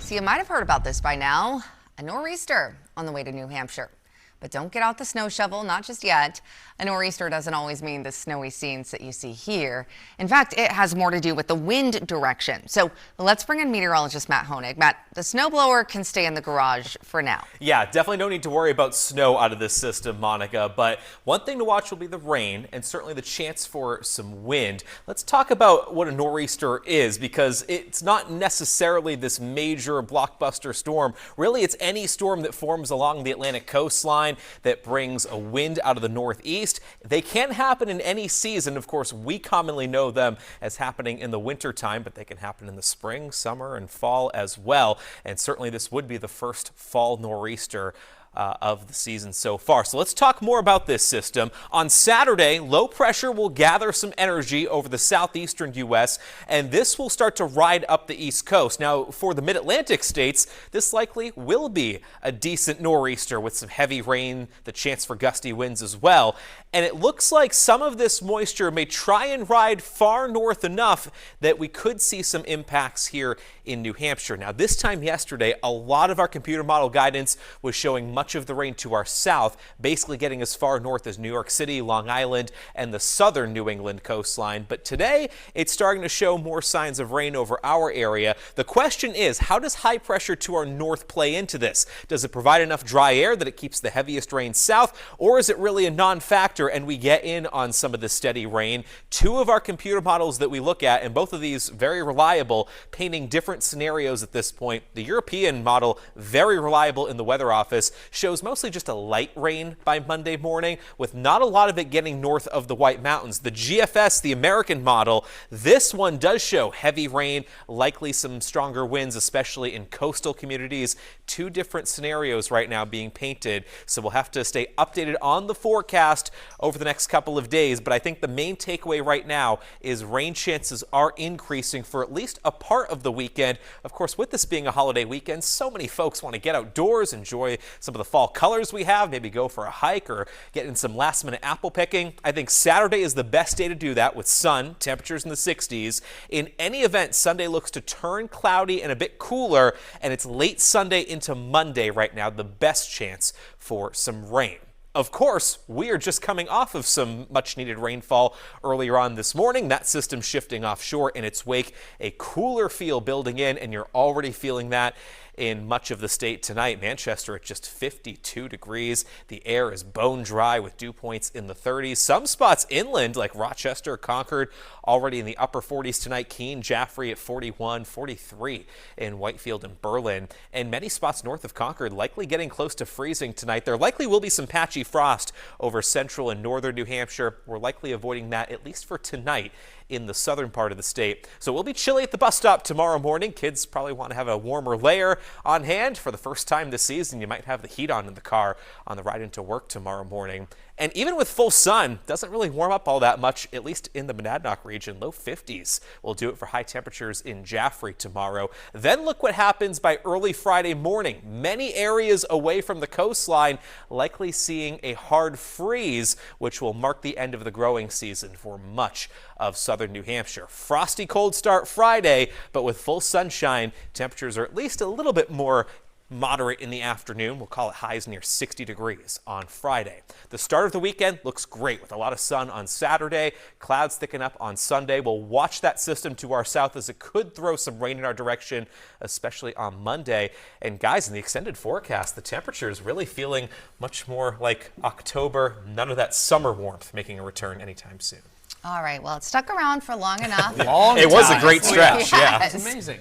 So you might have heard about this by now, a nor'easter on the way to New Hampshire. But don't get out the snow shovel, not just yet. A nor'easter doesn't always mean the snowy scenes that you see here. In fact, it has more to do with the wind direction. So let's bring in meteorologist Matt Honig. Matt, the snowblower can stay in the garage for now. Yeah, definitely no need to worry about snow out of this system, Monica. But one thing to watch will be the rain and certainly the chance for some wind. Let's talk about what a nor'easter is, because it's not necessarily this major blockbuster storm. Really, it's any storm that forms along the Atlantic coastline that brings a wind out of the northeast. They can happen in any season. Of course, we commonly know them as happening in the winter time, but they can happen in the spring, summer, and fall as well. And certainly this would be the first fall nor'easter of the season so far. So let's talk more about this system. On Saturday, low pressure will gather some energy over the southeastern U.S., and this will start to ride up the east coast. Now, for the mid-Atlantic states, this likely will be a decent nor'easter with some heavy rain, the chance for gusty winds as well. And it looks like some of this moisture may try and ride far north enough that we could see some impacts here in New Hampshire. Now, this time yesterday, a lot of our computer model guidance was showing much of the rain to our south, basically getting as far north as New York City, Long Island, and the southern New England coastline. But today, it's starting to show more signs of rain over our area. The question is, how does high pressure to our north play into this? Does it provide enough dry air that it keeps the heaviest rain south, or is it really a non-factor and we get in on some of the steady rain? Two of our computer models that we look at, and both of these very reliable, painting different scenarios at this point. The European model, very reliable in the weather office, shows mostly just a light rain by Monday morning, with not a lot of it getting north of the White Mountains. The GFS, the American model, this one does show heavy rain, likely some stronger winds, especially in coastal communities. Two different scenarios right now being painted, so we'll have to stay updated on the forecast over the next couple of days. But I think the main takeaway right now is rain chances are increasing for at least a part of the weekend. Of course, with this being a holiday weekend, so many folks want to get outdoors, enjoy some of the fall colors we have, maybe go for a hike or get in some last minute apple picking. I think Saturday is the best day to do that, with sun, temperatures in the 60s. In any event, Sunday looks to turn cloudy and a bit cooler, and it's late Sunday into Monday right now, the best chance for some rain. Of course, we are just coming off of some much-needed rainfall earlier on this morning. That system shifting offshore in its wake, a cooler feel building in, and you're already feeling that in much of the state tonight. Manchester at just 52 degrees. The air is bone dry with dew points in the 30s. Some spots inland like Rochester, Concord, already in the upper 40s tonight. Keene, Jaffrey at 41, 43 in Whitefield and Berlin. And many spots north of Concord likely getting close to freezing tonight. There likely will be some patchy frost over central and northern New Hampshire. We're likely avoiding that, at least for tonight, in the southern part of the state. So it will be chilly at the bus stop tomorrow morning. Kids probably want to have a warmer layer on hand. For the first time this season, you might have the heat on in the car on the ride into work tomorrow morning. And even with full sun, doesn't really warm up all that much, at least in the Monadnock region. Low 50s will do it for high temperatures in Jaffrey tomorrow. Then look what happens by early Friday morning. Many areas away from the coastline likely seeing a hard freeze, which will mark the end of the growing season for much of southern New Hampshire. Frosty cold start Friday, but with full sunshine, temperatures are at least a little bit more moderate in the afternoon. We'll call it highs near 60 degrees on Friday. The start of the weekend looks great with a lot of sun on Saturday. Clouds thicken up on Sunday. We'll watch that system to our south as it could throw some rain in our direction, especially on Monday. And guys, in the extended forecast, the temperature is really feeling much more like October. None of that summer warmth making a return anytime soon. All right, well, it stuck around for long enough. It was a great stretch. Yeah. Yes. It's amazing.